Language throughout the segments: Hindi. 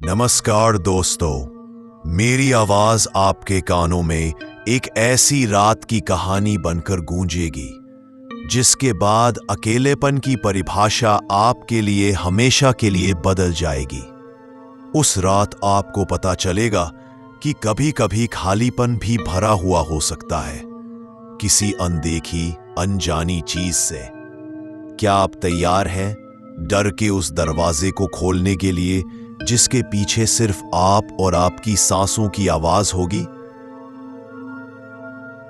नमस्कार दोस्तों, मेरी आवाज आपके कानों में एक ऐसी रात की कहानी बनकर गूंजेगी जिसके बाद अकेलेपन की परिभाषा आपके लिए हमेशा के लिए बदल जाएगी। उस रात आपको पता चलेगा कि कभी कभी खालीपन भी भरा हुआ हो सकता है, किसी अनदेखी अनजानी चीज से। क्या आप तैयार हैं डर के उस दरवाजे को खोलने के लिए जिसके पीछे सिर्फ आप और आपकी सांसों की आवाज होगी?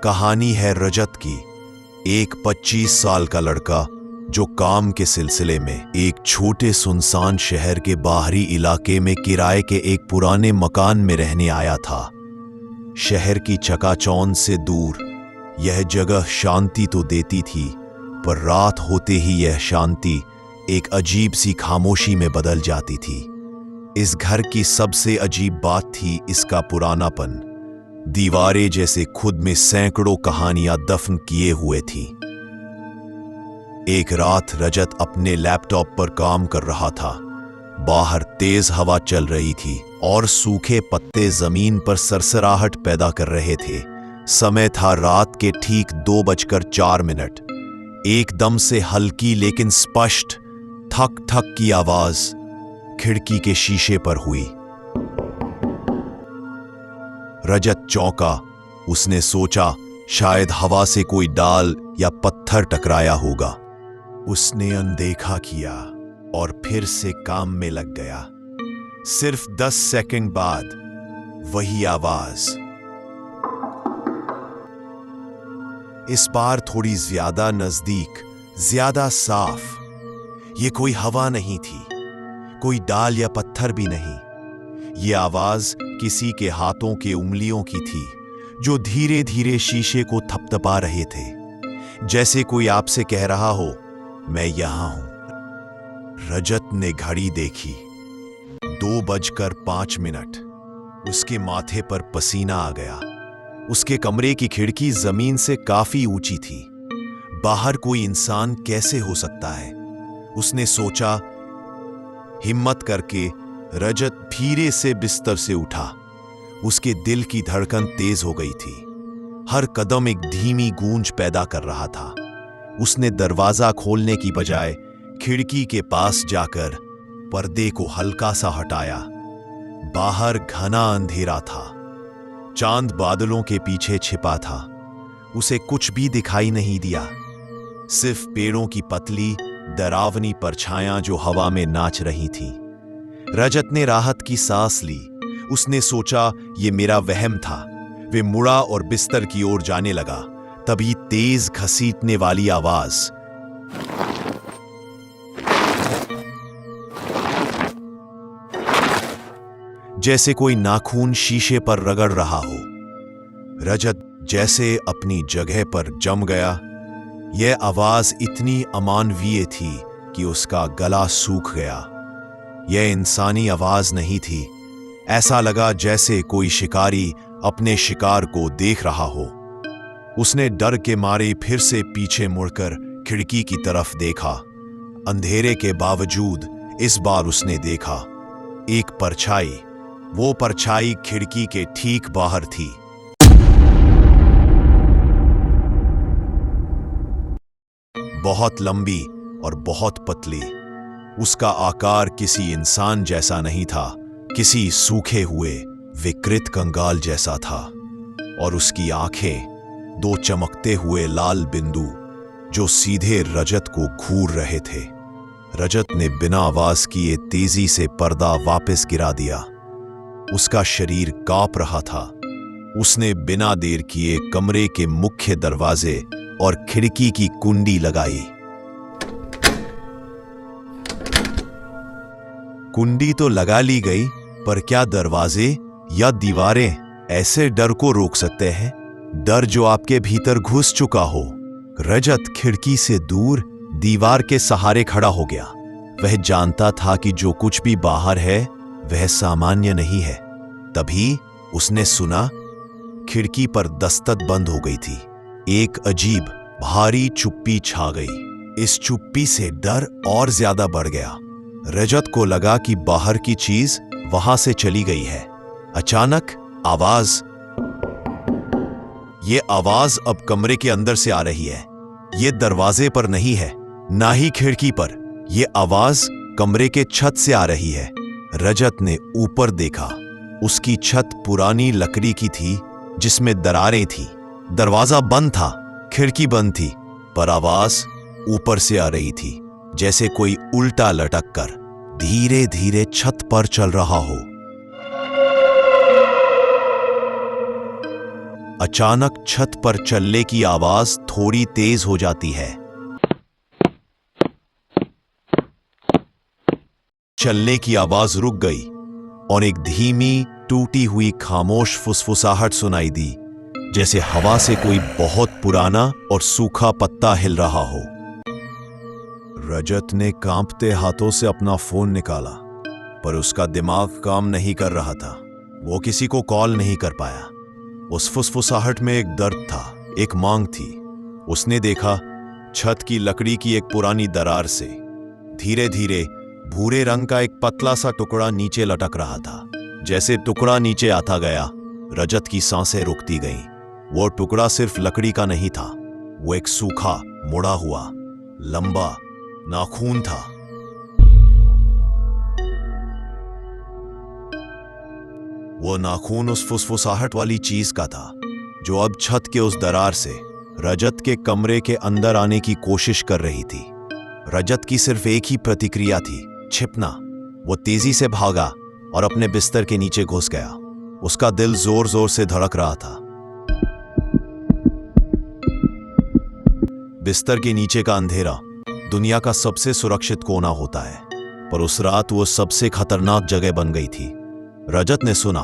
कहानी है रजत की, एक 25 साल का लड़का जो काम के सिलसिले में एक छोटे सुनसान शहर के बाहरी इलाके में किराए के एक पुराने मकान में रहने आया था। शहर की चकाचौंध से दूर यह जगह शांति तो देती थी, पर रात होते ही यह शांति एक अजीब सी खामोशी में बदल जाती थी। इस घर की सबसे अजीब बात थी इसका पुरानापन। दीवारें जैसे खुद में सैकड़ों कहानियां दफन किए हुए थी। एक रात रजत अपने लैपटॉप पर काम कर रहा था। बाहर तेज हवा चल रही थी और सूखे पत्ते जमीन पर सरसराहट पैदा कर रहे थे। समय था रात के ठीक 2:04। एकदम से हल्की लेकिन स्पष्ट थक थक की आवाज खिड़की के शीशे पर हुई। रजत चौंका। उसने सोचा शायद हवा से कोई डाल या पत्थर टकराया होगा। उसने अनदेखा किया और फिर से काम में लग गया। सिर्फ 10 सेकंड बाद वही आवाज, इस बार थोड़ी ज्यादा नजदीक, ज्यादा साफ। ये कोई हवा नहीं थी, कोई डाल या पत्थर भी नहीं। ये आवाज किसी के हाथों के उंगलियों की थी जो धीरे धीरे शीशे को थपथपा रहे थे, जैसे कोई आपसे कह रहा हो, मैं यहां हूं। रजत ने घड़ी देखी, 2:05। उसके माथे पर पसीना आ गया। उसके कमरे की खिड़की जमीन से काफी ऊंची थी। बाहर कोई इंसान कैसे हो सकता है? उसने सोचा। हिम्मत करके रजत धीरे से बिस्तर से उठा। उसके दिल की धड़कन तेज हो गई थी। हर कदम एक धीमी गूंज पैदा कर रहा था। उसने दरवाजा खोलने की बजाय खिड़की के पास जाकर पर्दे को हल्का सा हटाया। बाहर घना अंधेरा था। चांद बादलों के पीछे छिपा था। उसे कुछ भी दिखाई नहीं दिया, सिर्फ पेड़ों की पतली डरावनी परछायां जो हवा में नाच रही थी। रजत ने राहत की सांस ली। उसने सोचा ये मेरा वहम था। वे मुड़ा और बिस्तर की ओर जाने लगा। तभी तेज घसीटने वाली आवाज, जैसे कोई नाखून शीशे पर रगड़ रहा हो। रजत जैसे अपनी जगह पर जम गया। यह आवाज इतनी अमानवीय थी कि उसका गला सूख गया। यह इंसानी आवाज नहीं थी। ऐसा लगा जैसे कोई शिकारी अपने शिकार को देख रहा हो। उसने डर के मारे फिर से पीछे मुड़कर खिड़की की तरफ देखा। अंधेरे के बावजूद इस बार उसने देखा एक परछाई। वो परछाई खिड़की के ठीक बाहर थी। बहुत लंबी और बहुत पतली। उसका आकार किसी इंसान जैसा नहीं था, किसी सूखे हुए विकृत कंगाल जैसा था। और उसकी आंखें 2 चमकते हुए लाल बिंदु जो सीधे रजत को घूर रहे थे। रजत ने बिना आवाज किए तेजी से पर्दा वापस गिरा दिया। उसका शरीर कांप रहा था। उसने बिना देर किए कमरे के मुख्य दरवाजे और खिड़की की कुंडी लगाई। कुंडी तो लगा ली गई, पर क्या दरवाजे या दीवारें ऐसे डर को रोक सकते हैं? डर जो आपके भीतर घुस चुका हो। रजत खिड़की से दूर दीवार के सहारे खड़ा हो गया। वह जानता था कि जो कुछ भी बाहर है वह सामान्य नहीं है। तभी उसने सुना खिड़की पर दस्तक बंद हो गई थी। एक अजीब भारी चुप्पी छा गई। इस चुप्पी से डर और ज्यादा बढ़ गया। रजत को लगा कि बाहर की चीज वहां से चली गई है। अचानक आवाज, ये आवाज अब कमरे के अंदर से आ रही है। ये दरवाजे पर नहीं है, ना ही खिड़की पर। ये आवाज कमरे के छत से आ रही है। रजत ने ऊपर देखा। उसकी छत पुरानी लकड़ी की थी जिसमें दरारें थी। दरवाजा बंद था, खिड़की बंद थी, पर आवाज ऊपर से आ रही थी, जैसे कोई उल्टा लटक कर धीरे धीरे छत पर चल रहा हो। अचानक छत पर चलने की आवाज थोड़ी तेज हो जाती है। चलने की आवाज रुक गई और एक धीमी, टूटी हुई खामोश फुसफुसाहट सुनाई दी, जैसे हवा से कोई बहुत पुराना और सूखा पत्ता हिल रहा हो। रजत ने कांपते हाथों से अपना फोन निकाला, पर उसका दिमाग काम नहीं कर रहा था। वो किसी को कॉल नहीं कर पाया। उस फुसफुसाहट में एक दर्द था, एक मांग थी। उसने देखा छत की लकड़ी की एक पुरानी दरार से धीरे धीरे भूरे रंग का एक पतला सा टुकड़ा नीचे लटक रहा था। जैसे टुकड़ा नीचे आता गया, रजत की सांसें रुकती गईं। वो टुकड़ा सिर्फ लकड़ी का नहीं था, वो एक सूखा, मुड़ा हुआ, लंबा नाखून था। वो नाखून उस फुसफुसाहट वाली चीज का था जो अब छत के उस दरार से रजत के कमरे के अंदर आने की कोशिश कर रही थी। रजत की सिर्फ एक ही प्रतिक्रिया थी, छिपना। वो तेजी से भागा और अपने बिस्तर के नीचे घुस गया। उसका दिल जोर जोर से धड़क रहा था। बिस्तर के नीचे का अंधेरा दुनिया का सबसे सुरक्षित कोना होता है, पर उस रात वो सबसे खतरनाक जगह बन गई थी। रजत ने सुना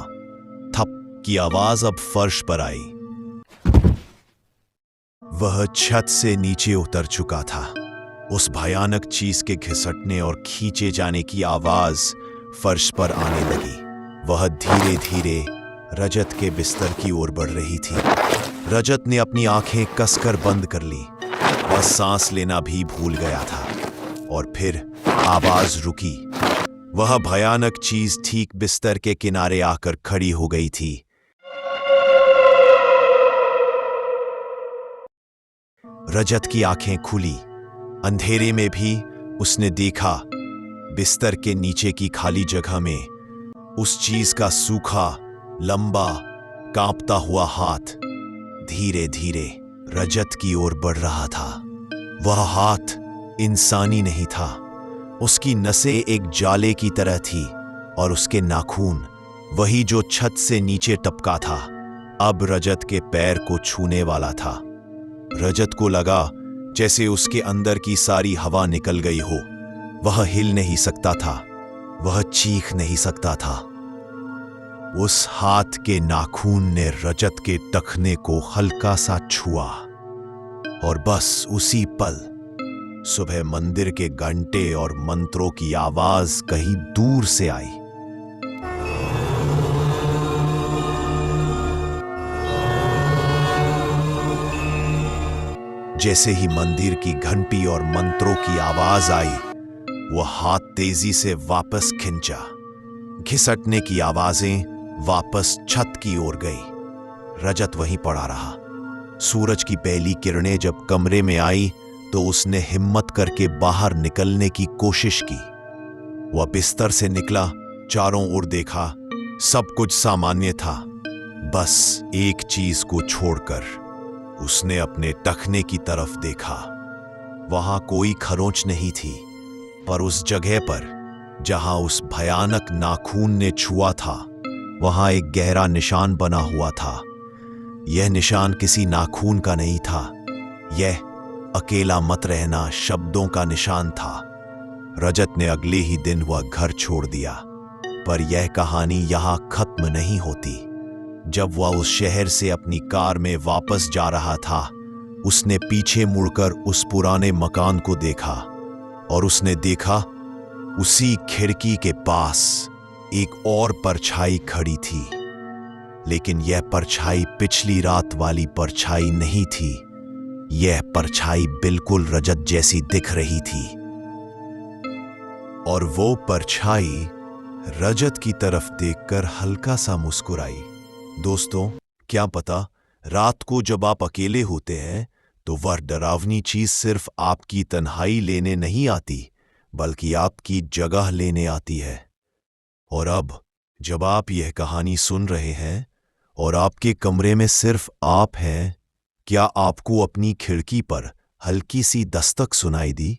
थप की आवाज अब फर्श पर आई। वह छत से नीचे उतर चुका था। उस भयानक चीज के घिसटने और खींचे जाने की आवाज फर्श पर आने लगी। वह धीरे धीरे रजत के बिस्तर की ओर बढ़ रही थी। रजत ने अपनी आंखें कसकर बंद कर ली। वह सांस लेना भी भूल गया था। और फिर आवाज रुकी। वह भयानक चीज ठीक बिस्तर के किनारे आकर खड़ी हो गई थी। रजत की आंखें खुली। अंधेरे में भी उसने देखा बिस्तर के नीचे की खाली जगह में उस चीज का सूखा, लंबा, कांपता हुआ हाथ धीरे धीरे रजत की ओर बढ़ रहा था। वह हाथ इंसानी नहीं था। उसकी नसें एक जाले की तरह थी और उसके नाखून, वही जो छत से नीचे टपका था, अब रजत के पैर को छूने वाला था। रजत को लगा जैसे उसके अंदर की सारी हवा निकल गई हो। वह हिल नहीं सकता था, वह चीख नहीं सकता था। उस हाथ के नाखून ने रजत के टखने को हल्का सा छुआ और बस उसी पल सुबह मंदिर के घंटे और मंत्रों की आवाज कहीं दूर से आई। जैसे ही मंदिर की घंटी और मंत्रों की आवाज आई, वह हाथ तेजी से वापस खिंचा। घिसटने की आवाजें वापस छत की ओर गई। रजत वहीं पड़ा रहा। सूरज की पहली किरणें जब कमरे में आई तो उसने हिम्मत करके बाहर निकलने की कोशिश की। वह बिस्तर से निकला, चारों ओर देखा, सब कुछ सामान्य था, बस एक चीज को छोड़कर। उसने अपने टखने की तरफ देखा। वहां कोई खरोंच नहीं थी, पर उस जगह पर जहां उस भयानक नाखून ने छुआ था, वहां एक गहरा निशान बना हुआ था। यह निशान किसी नाखून का नहीं था, यह अकेला मत रहना शब्दों का निशान था। रजत ने अगले ही दिन वह घर छोड़ दिया, पर यह कहानी यहां खत्म नहीं होती। जब वह उस शहर से अपनी कार में वापस जा रहा था, उसने पीछे मुड़कर उस पुराने मकान को देखा और उसने देखा उसी खिड़की के पास एक और परछाई खड़ी थी। लेकिन यह परछाई पिछली रात वाली परछाई नहीं थी। यह परछाई बिल्कुल रजत जैसी दिख रही थी। और वो परछाई रजत की तरफ देखकर हल्का सा मुस्कुराई। दोस्तों, क्या पता रात को जब आप अकेले होते हैं तो वह डरावनी चीज सिर्फ आपकी तन्हाई लेने नहीं आती, बल्कि आपकी जगह लेने आती है। और अब जब आप यह कहानी सुन रहे हैं और आपके कमरे में सिर्फ आप हैं, क्या आपको अपनी खिड़की पर हल्की सी दस्तक सुनाई दी?